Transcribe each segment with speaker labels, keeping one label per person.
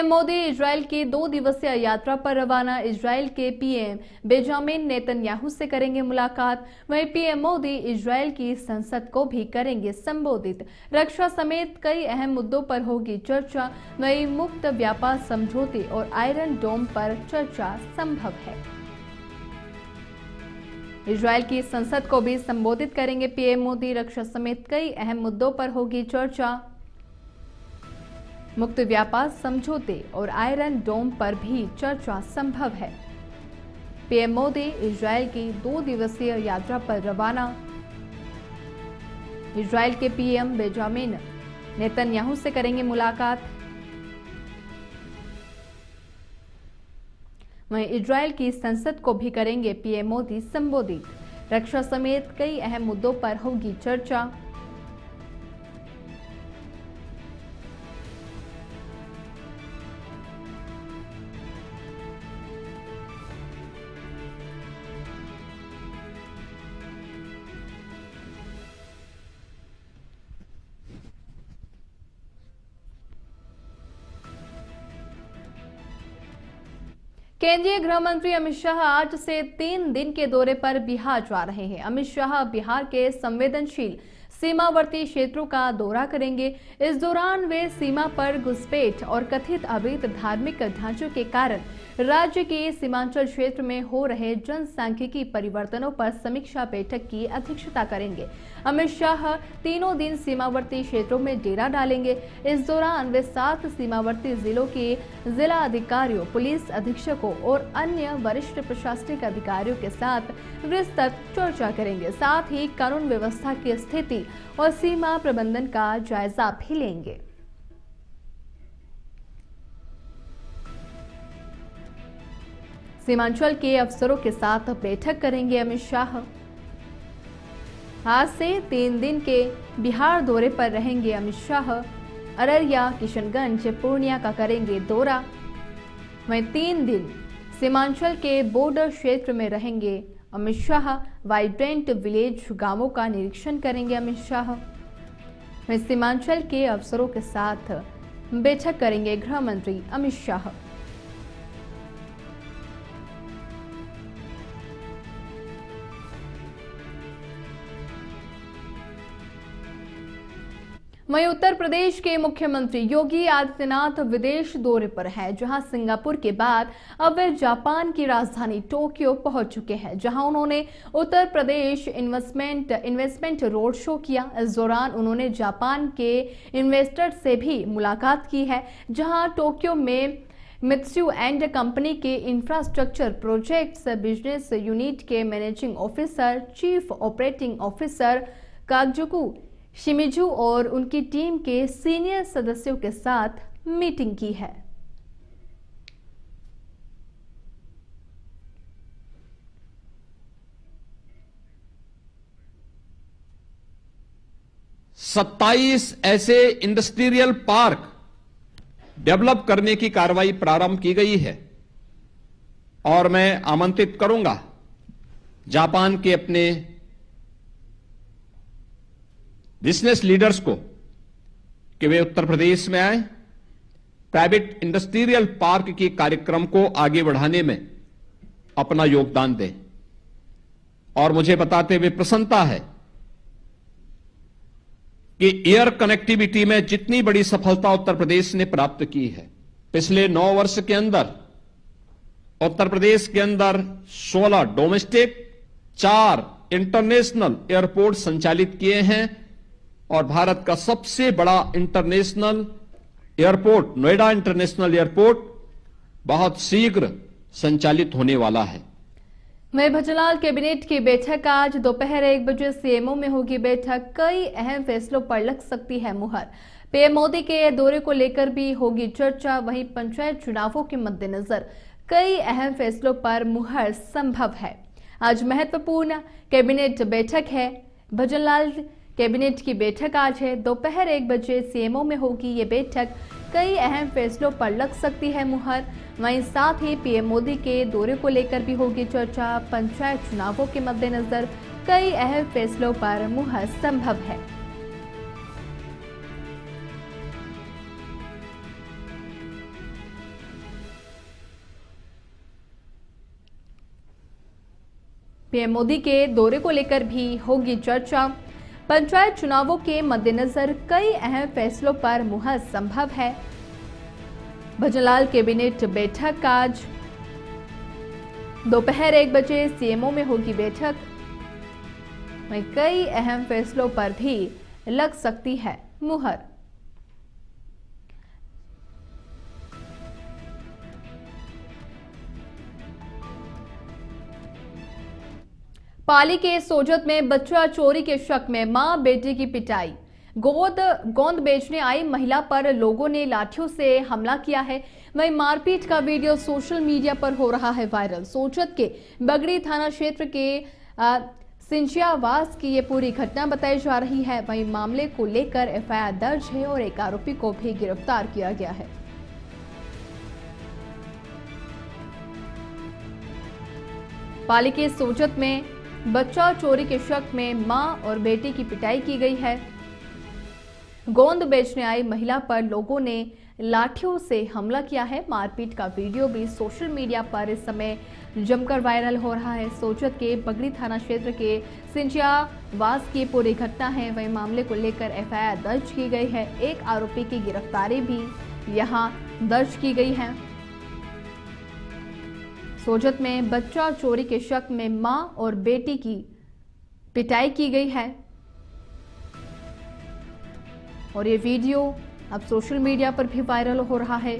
Speaker 1: PM Modi Israel की 2 दिवसीय यात्रा पर रवाना। इजराइल के पीएम बेंजामिन नेतन्याहू से करेंगे मुलाकात। वहीं पीएम मोदी इजराइल की संसद को भी करेंगे संबोधित। रक्षा समेत कई अहम मुद्दों पर होगी चर्चा। वहीं मुक्त व्यापार समझौते और आयरन डोम पर चर्चा संभव है। इजराइल की संसद को भी संबोधित करेंगे पीएम मोदी। रक्षा समेत कई अहम मुद्दों पर होगी चर्चा। मुक्त व्यापार समझौते और आयरन डोम पर भी चर्चा संभव है। पीएम मोदी इजराइल की 2 दिवसीय यात्रा पर रवाना। इजराइल के पीएम बेंजामिन नेतन्याहू से करेंगे मुलाकात। वहीं इजराइल की संसद को भी करेंगे पीएम मोदी संबोधित। रक्षा समेत कई अहम मुद्दों पर होगी चर्चा। केंद्रीय गृह मंत्री अमित शाह आज से 3 दिन के दौरे पर बिहार जा रहे हैं। अमित शाह बिहार के संवेदनशील सीमावर्ती क्षेत्रों का दौरा करेंगे। इस दौरान वे सीमा पर घुसपैठ और कथित अवैध धार्मिक ढांचों के कारण राज्य के सीमांचल क्षेत्र में हो रहे जनसांख्यिकी परिवर्तनों पर समीक्षा बैठक की अध्यक्षता करेंगे। अमित शाह 3 दिन सीमावर्ती क्षेत्रों में डेरा डालेंगे। इस दौरान वे 7 सीमावर्ती जिलों के जिला अधिकारियों, पुलिस अधीक्षकों और अन्य वरिष्ठ प्रशासनिक अधिकारियों के साथ विस्तृत चर्चा करेंगे। साथ ही कानून व्यवस्था की स्थिति और सीमा प्रबंधन का जायजा भी लेंगे। सीमांचल के अफसरों के साथ बैठक करेंगे अमित शाह। आज से 3 दिन के बिहार दौरे पर रहेंगे अमित शाह। अररिया, किशनगंज, पूर्णिया का करेंगे दौरा। वहीं 3 दिन सीमांचल के बॉर्डर क्षेत्र में रहेंगे अमित शाह। वाइब्रेंट विलेज गांवों का निरीक्षण करेंगे अमित शाह। वहीं सीमांचल के अफसरों के साथ बैठक करेंगे गृह मंत्री अमित शाह। वहीं उत्तर प्रदेश के मुख्यमंत्री योगी आदित्यनाथ विदेश दौरे पर हैं, जहां सिंगापुर के बाद अब वे जापान की राजधानी टोक्यो पहुंच चुके हैं, जहां उन्होंने Uttar Pradesh investment road show किया। इस दौरान उन्होंने जापान के इन्वेस्टर से भी मुलाकात की है, जहां टोक्यो में मित्सुबिशी एंड कंपनी के इंफ्रास्ट्रक्चर प्रोजेक्ट्स बिजनेस यूनिट के managing officer, chief operating officer Kazuku Shimizu और उनकी टीम के सीनियर सदस्यों के साथ मीटिंग की है।
Speaker 2: सत्ताईस ऐसे इंडस्ट्रियल पार्क डेवलप करने की कार्रवाई प्रारंभ की गई है और मैं आमंत्रित करूंगा जापान के अपने बिजनेस लीडर्स को कि वे उत्तर प्रदेश में आए, प्राइवेट इंडस्ट्रियल पार्क के कार्यक्रम को आगे बढ़ाने में अपना योगदान दें। और मुझे बताते हुए प्रसन्नता है कि एयर कनेक्टिविटी में जितनी बड़ी सफलता उत्तर प्रदेश ने प्राप्त की है, पिछले 9 वर्ष के अंदर उत्तर प्रदेश के अंदर 16 डोमेस्टिक, 4 इंटरनेशनल एयरपोर्ट संचालित किए हैं और भारत का सबसे बड़ा international airport, Noida international airport, बहुत शीघ्र संचालित होने वाला है।
Speaker 1: वहीं भजनलाल कैबिनेट की बैठक आज दोपहर 1 बजे सीएमओ में होगी बैठक। कई अहम फैसलों पर लग सकती है मुहर। पीएम मोदी के दौरे को लेकर भी होगी चर्चा। वहीं पंचायत चुनावों के मद्देनजर कई अहम फैसलों पर मुहर संभव है। आज महत्वपूर्ण कैबिनेट बैठक है। भजनलाल कैबिनेट की बैठक आज है, दोपहर 1 बजे सीएमओ में होगी ये बैठक। कई अहम फैसलों पर लग सकती है मुहर। वहीं साथ ही पीएम मोदी के दौरे को लेकर भी होगी चर्चा। पंचायत चुनावों के मद्देनजर कई अहम फैसलों पर मुहर संभव है। पीएम मोदी के दौरे को लेकर भी होगी चर्चा। पंचायत चुनावों के मद्देनजर कई अहम फैसलों पर मुहर संभव है। भजनलाल कैबिनेट बैठक आज दोपहर 1 बजे सीएमओ में होगी बैठक। वहीं कई अहम फैसलों पर भी लग सकती है मुहर। पाली के सोजत में बच्चा चोरी के शक में मां बेटे की पिटाई। गोंद बेचने आई महिला पर लोगों ने लाठियों से हमला किया है। वहीं मारपीट का वीडियो सोशल मीडिया पर हो रहा है वायरल। सोजत के बगड़ी थाना क्षेत्र के सिंचियावास की ये पूरी घटना बताई जा रही है। वहीं मामले को लेकर एफआईआर दर्ज है और एक आरोपी को भी गिरफ्तार किया गया है। पाली के सोजत में बच्चा चोरी के शक में मां और बेटे की पिटाई की गई है। गोंद बेचने आई महिला पर लोगों ने लाठियों से हमला किया है। मारपीट का वीडियो भी सोशल मीडिया पर इस समय जमकर वायरल हो रहा है। सोजत के बगड़ी थाना क्षेत्र के सिंचियावास की पूरी घटना है। वहीं मामले को लेकर एफआईआर दर्ज की गई है। एक आरोपी की गिरफ्तारी भी यहां दर्ज की गई है। सोजत में बच्चा चोरी के शक में मां और बेटी की पिटाई की गई है और ये वीडियो अब सोशल मीडिया पर भी वायरल हो रहा है।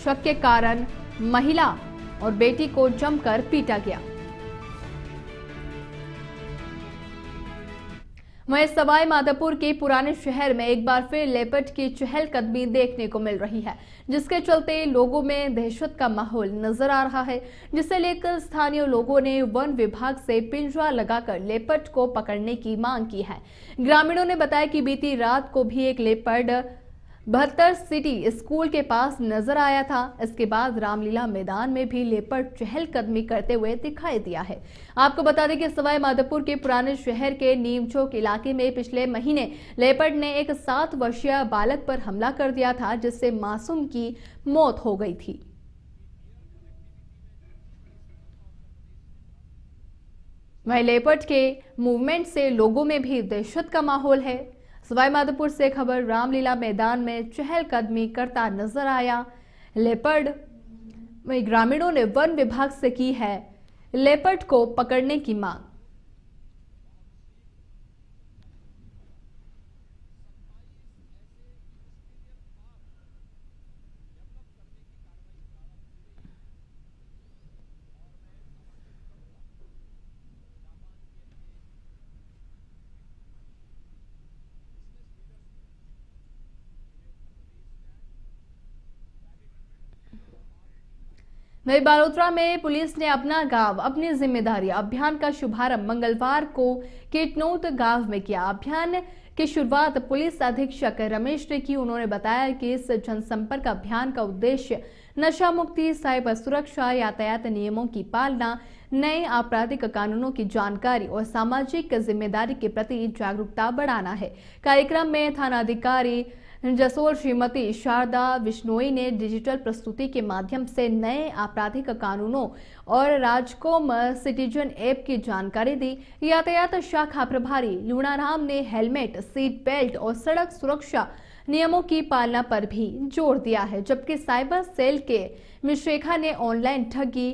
Speaker 1: शक के कारण महिला और बेटी को जमकर पीटा गया। वहीं सवाई माधोपुर के पुराने शहर में एक बार फिर लेपर्ड की चहलकदमी देखने को मिल रही है, जिसके चलते लोगों में दहशत का माहौल नजर आ रहा है, जिसे लेकर स्थानीय लोगों ने वन विभाग से पिंजरा लगाकर लेपर्ड को पकड़ने की मांग की है। ग्रामीणों ने बताया कि बीती रात को भी एक लेपर्ड 72 सिटी स्कूल के पास नजर आया था। इसके बाद रामलीला मैदान में भी लेपर्ड चहलकदमी करते हुए दिखाई दिया है। आपको बता दें कि सवाई माधोपुर के पुराने शहर के नीम चौक इलाके में पिछले महीने लेपर्ड ने एक 7 वर्षीय बालक पर हमला कर दिया था, जिससे मासूम की मौत हो गई थी। वहीं लेपर्ड के मूवमेंट से लोगों में भी दहशत का माहौल है। सवाई माधोपुर से खबर, रामलीला मैदान में चहलकदमी करता नजर आया लेपर्ड। वहीं ग्रामीणों ने वन विभाग से की है लेपर्ड को पकड़ने की मांग। वहीं बालोतरा में पुलिस ने अपना गांव अपनी जिम्मेदारी अभियान का शुभारंभ मंगलवार को केटनोट गांव में किया। अभियान की शुरुआत पुलिस अधीक्षक रमेश ने की। उन्होंने बताया कि इस जनसंपर्क अभियान का उद्देश्य नशा मुक्ति, साइबर सुरक्षा, यातायात नियमों की पालना, नए आपराधिक कानूनों की जानकारी और सामाजिक जिम्मेदारी के प्रति जागरूकता बढ़ाना है। कार्यक्रम में थानाधिकारी जसोल श्रीमती शारदा विश्नोई ने डिजिटल प्रस्तुति के माध्यम से नए आपराधिक कानूनों और राजकोम सिटीजन ऐप की जानकारी दी। यातायात शाखा प्रभारी लूणाराम ने हेलमेट, सीट बेल्ट और सड़क सुरक्षा नियमों की पालना पर भी जोर दिया है, जबकि साइबर सेल के मिश्रेखा ने ऑनलाइन ठगी,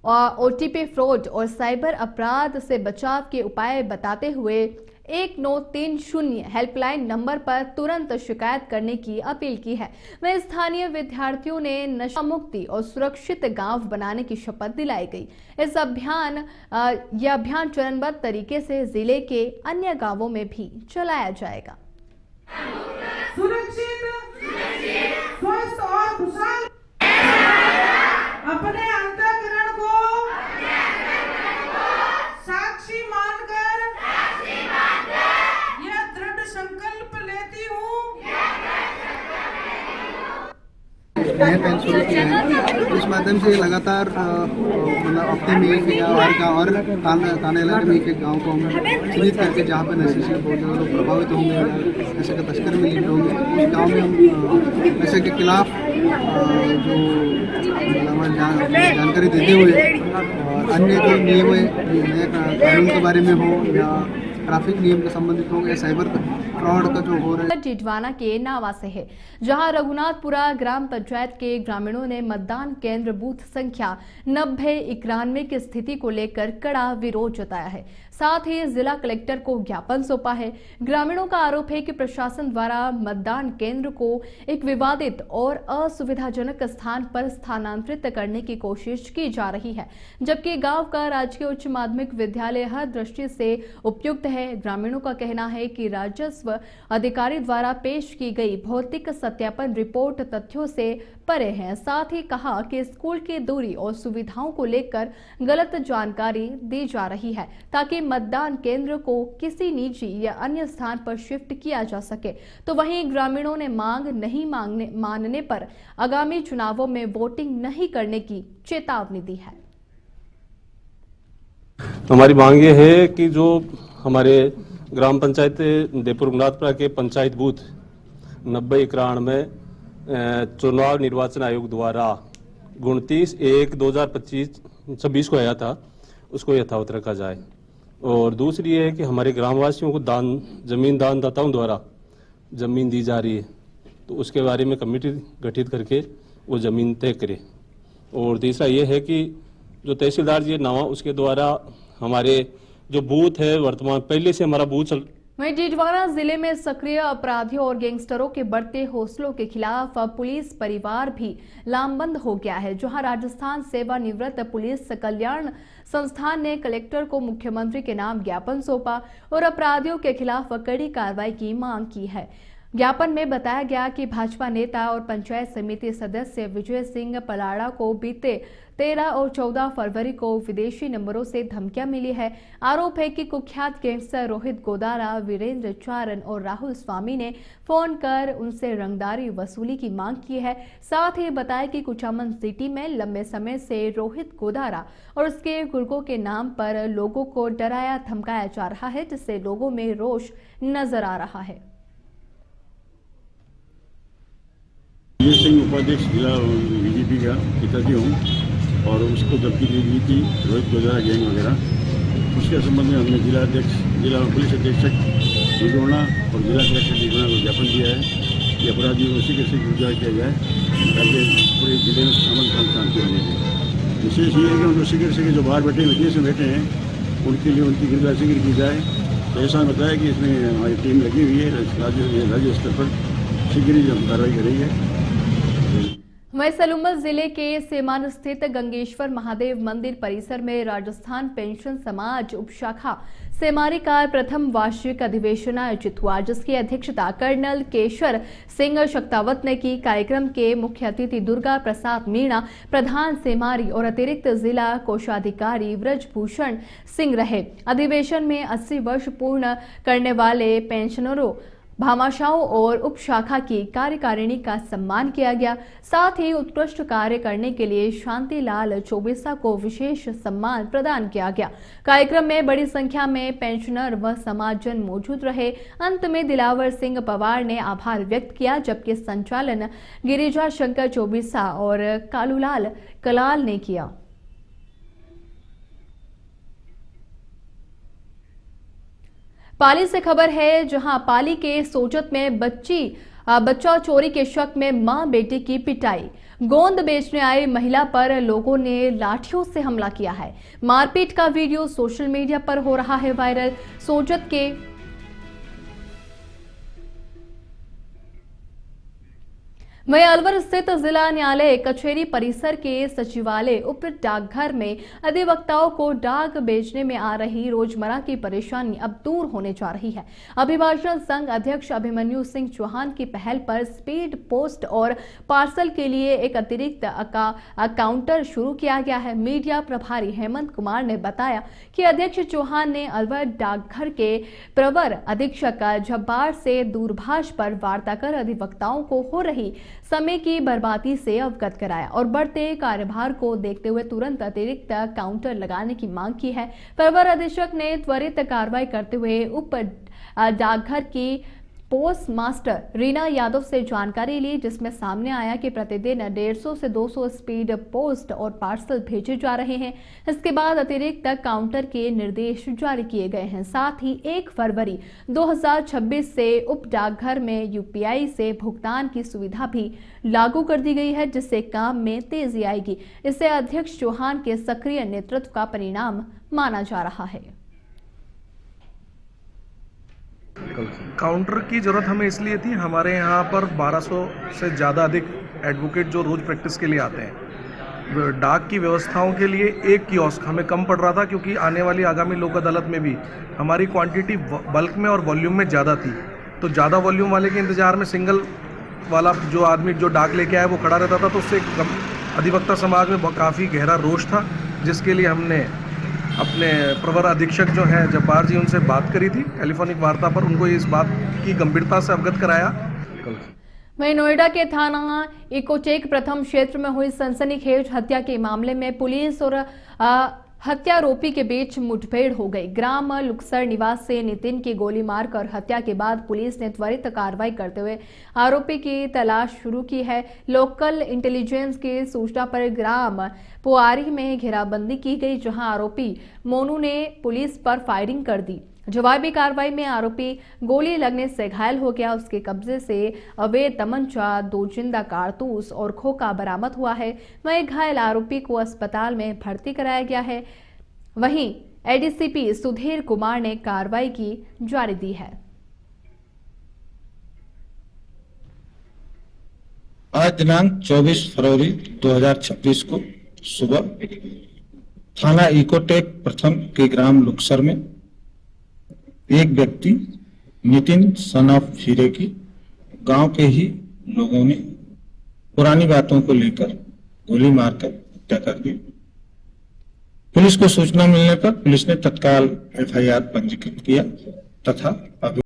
Speaker 1: ओटीपी फ्रॉड और साइबर अपराध से बचाव के उपाय बताते हुए 1930 हेल्पलाइन नंबर पर तुरंत शिकायत करने की अपील की है। वहीं स्थानीय विद्यार्थियों ने नशा मुक्ति और सुरक्षित गांव बनाने की शपथ दिलाई गई। यह अभियान चरणबद्ध तरीके से जिले के अन्य गांवों में भी चलाया जाएगा।
Speaker 3: सुरक्षित, स्वस्थ और खुशहाल अपने अंतःकरण को साक्षी मानकर यह दृढ़ संकल्प लेती हूँ
Speaker 4: नए पहल शुरू किया है। इस माध्यम से लगातार मतलब हफ्ते में एक या और थाना इलाके में एक गाँव को हम चिन्हित करके जहाँ पर नशे से बहुत ज़्यादा लोग प्रभावित होंगे या नशे के तस्कर में लिप्त होंगे, उस गाँव में हम नशे के खिलाफ जो मतलब जानकारी देते हुए और अन्य जो नियम नए कानून के बारे में हो या ट्रैफिक नियम के संबंधित हो या साइबर फ्रॉड का जो हो रहा है।
Speaker 1: टिटवाना के नावा से है, जहां रघुनाथपुरा ग्राम पंचायत के ग्रामीणों ने मतदान केंद्र बूथ संख्या 9091 की स्थिति को लेकर कड़ा विरोध जताया है। साथ ही जिला कलेक्टर को ज्ञापन सौंपा है। ग्रामीणों का आरोप है कि प्रशासन द्वारा मतदान केंद्र को एक विवादित और असुविधाजनक स्थान पर स्थानांतरित करने की कोशिश की जा रही है, जबकि गांव का राजकीय उच्च माध्यमिक विद्यालय हर दृष्टि से उपयुक्त है। ग्रामीणों का कहना है कि राजस्व अधिकारी द्वारा पेश की गई भौतिक सत्यापन रिपोर्ट तथ्यों से परे है। साथ ही कहा कि स्कूल की दूरी और सुविधाओं को लेकर गलत जानकारी दी जा रही है ताकि मतदान केंद्र को किसी निजी या अन्य स्थान पर शिफ्ट किया जा सके। तो वहीं ग्रामीणों ने मांग नहीं मानने पर आगामी चुनावों में वोटिंग नहीं करने की चेतावनी दी है।
Speaker 5: हमारी मांग ये है कि जो हमारे ग्राम पंचायत देवपुर रघुनाथपुरा के पंचायत बूथ 9091 में चुनाव निर्वाचन आयोग द्वारा 29/1/2026 को आया था, उसको यथावत रखा जाए। और दूसरी ये है कि हमारे ग्रामवासियों को जमीन दानदाताओं द्वारा जमीन दी जा रही है, तो उसके बारे में कमेटी गठित करके वो जमीन तय करे। और तीसरा ये है कि जो तहसीलदार जी नावा उसके द्वारा हमारे जो बूथ है वर्तमान पहले से हमारा बूथ चल।
Speaker 1: वहीं टिटवाना जिले में सक्रिय अपराधियों और गैंगस्टरों के बढ़ते हौसलों के खिलाफ पुलिस परिवार भी लामबंद हो गया है, जहां राजस्थान सेवानिवृत्त पुलिस कल्याण संस्थान ने कलेक्टर को मुख्यमंत्री के नाम ज्ञापन सौंपा और अपराधियों के खिलाफ कड़ी कार्रवाई की मांग की है। ज्ञापन में बताया गया कि भाजपा नेता और पंचायत समिति सदस्य विजय सिंह पलाड़ा को बीते 13 और 14 फरवरी को विदेशी नंबरों से धमकियां मिली है। आरोप है कि कुख्यात गैंगस्टर रोहित गोदारा, वीरेंद्र चारण और राहुल स्वामी ने फोन कर उनसे रंगदारी वसूली की मांग की है। साथ ही बताया कि कुचामन सिटी में लंबे समय से रोहित गोदारा और उसके गुर्गों के नाम पर लोगों को डराया धमकाया जा रहा है, जिससे लोगों में रोष नजर आ रहा है।
Speaker 6: विजय सिंह उपाध्यक्ष जिला बीजेपी का पिताजी हूँ और उसको धमकी दी गई थी रोहित गोदारा गैंग वगैरह। उसके संबंध में हमने जिला पुलिस अधीक्षक डिडोना और जिला कलेक्टर डिडोना को ज्ञापन दिया है कि अपराधियों को शीघ्र से गिरफ्तार किया जाए ताकि पूरे जिले में अमन शांति होने चाहिए। विशेष ये है कि उनको शीघ्र से जो बाहर बैठे विदेश में बैठे हैं उनके लिए उनकी गिरफ्तारी शीघ्र की जाए। तो ऐसा बताया कि इसमें हमारी टीम लगी हुई है, राज्य स्तर पर शीघ्र ही कार्रवाई करेंगे।
Speaker 1: वहीं सलूमल जिले के सेमान स्थित गंगेश्वर महादेव मंदिर परिसर में राजस्थान पेंशन समाज उपशाखा सेमारी का प्रथम वार्षिक अधिवेशन आयोजित हुआ, जिसकी अध्यक्षता कर्नल केशर सिंह शक्तावत ने की। कार्यक्रम के मुख्य अतिथि दुर्गा प्रसाद मीणा, प्रधान सेमारी और अतिरिक्त जिला कोषाधिकारी ब्रजभूषण सिंह रहे। अधिवेशन में 80 वर्ष पूर्ण करने वाले पेंशनरों, भामाशाहों और उपशाखा की कार्यकारिणी का सम्मान किया गया। साथ ही उत्कृष्ट कार्य करने के लिए शांतिलाल चौबीसा को विशेष सम्मान प्रदान किया गया। कार्यक्रम में बड़ी संख्या में पेंशनर व समाजजन मौजूद रहे। अंत में दिलावर सिंह पवार ने आभार व्यक्त किया, जबकि संचालन गिरिजा शंकर चौबीसा और कालूलाल कलाल ने किया। पाली से खबर है, जहां पाली के सोजत में बच्चा चोरी के शक में मां बेटी की पिटाई। गोंद बेचने आई महिला पर लोगों ने लाठियों से हमला किया है। मारपीट का वीडियो सोशल मीडिया पर हो रहा है वायरल। सोजत के वहीं अलवर स्थित जिला न्यायालय कचहरी परिसर के सचिवालय उप डाकघर में अधिवक्ताओं को डाक बेचने में आ रही रोजमर्रा की परेशानी अब दूर होने जा रही है। अभिभाषण संघ अध्यक्ष अभिमन्यु सिंह चौहान की पहल पर स्पीड पोस्ट और पार्सल के लिए एक अतिरिक्त काउंटर शुरू किया गया है। मीडिया प्रभारी हेमंत कुमार ने बताया कि अध्यक्ष चौहान ने अलवर डाकघर के प्रवर अधीक्षक जब्बार से दूरभाष पर वार्ता कर अधिवक्ताओं को हो रही समय की बर्बादी से अवगत कराया और बढ़ते कार्यभार को देखते हुए तुरंत अतिरिक्त काउंटर लगाने की मांग की है। प्रवर अधीक्षक ने त्वरित कार्रवाई करते हुए उप डाकघर की पोस्ट मास्टर रीना यादव से जानकारी ली, जिसमें सामने आया कि प्रतिदिन 150 से 200 स्पीड पोस्ट और पार्सल भेजे जा रहे हैं। इसके बाद अतिरिक्त काउंटर के निर्देश जारी किए गए हैं। साथ ही 1 फरवरी 2026 से उप डाकघर में यूपीआई से भुगतान की सुविधा भी लागू कर दी गई है, जिससे काम में तेजी आएगी। इसे अध्यक्ष चौहान के सक्रिय नेतृत्व का परिणाम माना जा रहा है।
Speaker 7: काउंटर की ज़रूरत हमें इसलिए थी, हमारे यहाँ पर 1200 से ज़्यादा अधिक एडवोकेट जो रोज़ प्रैक्टिस के लिए आते हैं। डाक की व्यवस्थाओं के लिए एक कियोस्क हमें कम पड़ रहा था, क्योंकि आने वाली आगामी लोक अदालत में भी हमारी क्वांटिटी बल्क में और वॉल्यूम में ज़्यादा थी। तो ज़्यादा वॉल्यूम वाले के इंतज़ार में सिंगल वाला जो आदमी जो डाक लेके आया वो खड़ा रहता था, तो उससे अधिवक्ता समाज में काफ़ी गहरा रोष था, जिसके लिए हमने अपने प्रवर अधीक्षक जो हैं जब्बार जी, उनसे बात करी थी टेलीफोनिक वार्ता पर, उनको इस बात की गंभीरता से अवगत कराया।
Speaker 1: वहीं नोएडा के थाना इकोचेक प्रथम क्षेत्र में हुई सनसनीखेज हत्या के मामले में पुलिस और हत्यारोपी के बीच मुठभेड़ हो गई। ग्राम लुक्सर निवास से नितिन की गोली मारकर हत्या के बाद पुलिस ने त्वरित कार्रवाई करते हुए आरोपी की तलाश शुरू की है। लोकल इंटेलिजेंस की सूचना पर ग्राम पुआरी में घेराबंदी की गई, जहां आरोपी मोनू ने पुलिस पर फायरिंग कर दी। जवाबी कार्रवाई में आरोपी गोली लगने से घायल हो गया। उसके कब्जे से अवैध तमंचा, 2 जिंदा कारतूस और खोखा बरामद हुआ है। वहीं घायल आरोपी को अस्पताल में भर्ती कराया गया है। वहीं एडीसीपी सुधीर कुमार ने कार्रवाई की जारी दी है।
Speaker 8: आज दिनांक 24 फरवरी 2026 को सुबह थाना इकोटेक प्रथम के ग्राम लुक्सर में एक व्यक्ति नितिन सन ऑफ हीरे की गांव के ही लोगों ने पुरानी बातों को लेकर गोली मारकर हत्या कर दी। पुलिस को सूचना मिलने पर पुलिस ने तत्काल एफआईआर पंजीकृत किया तथा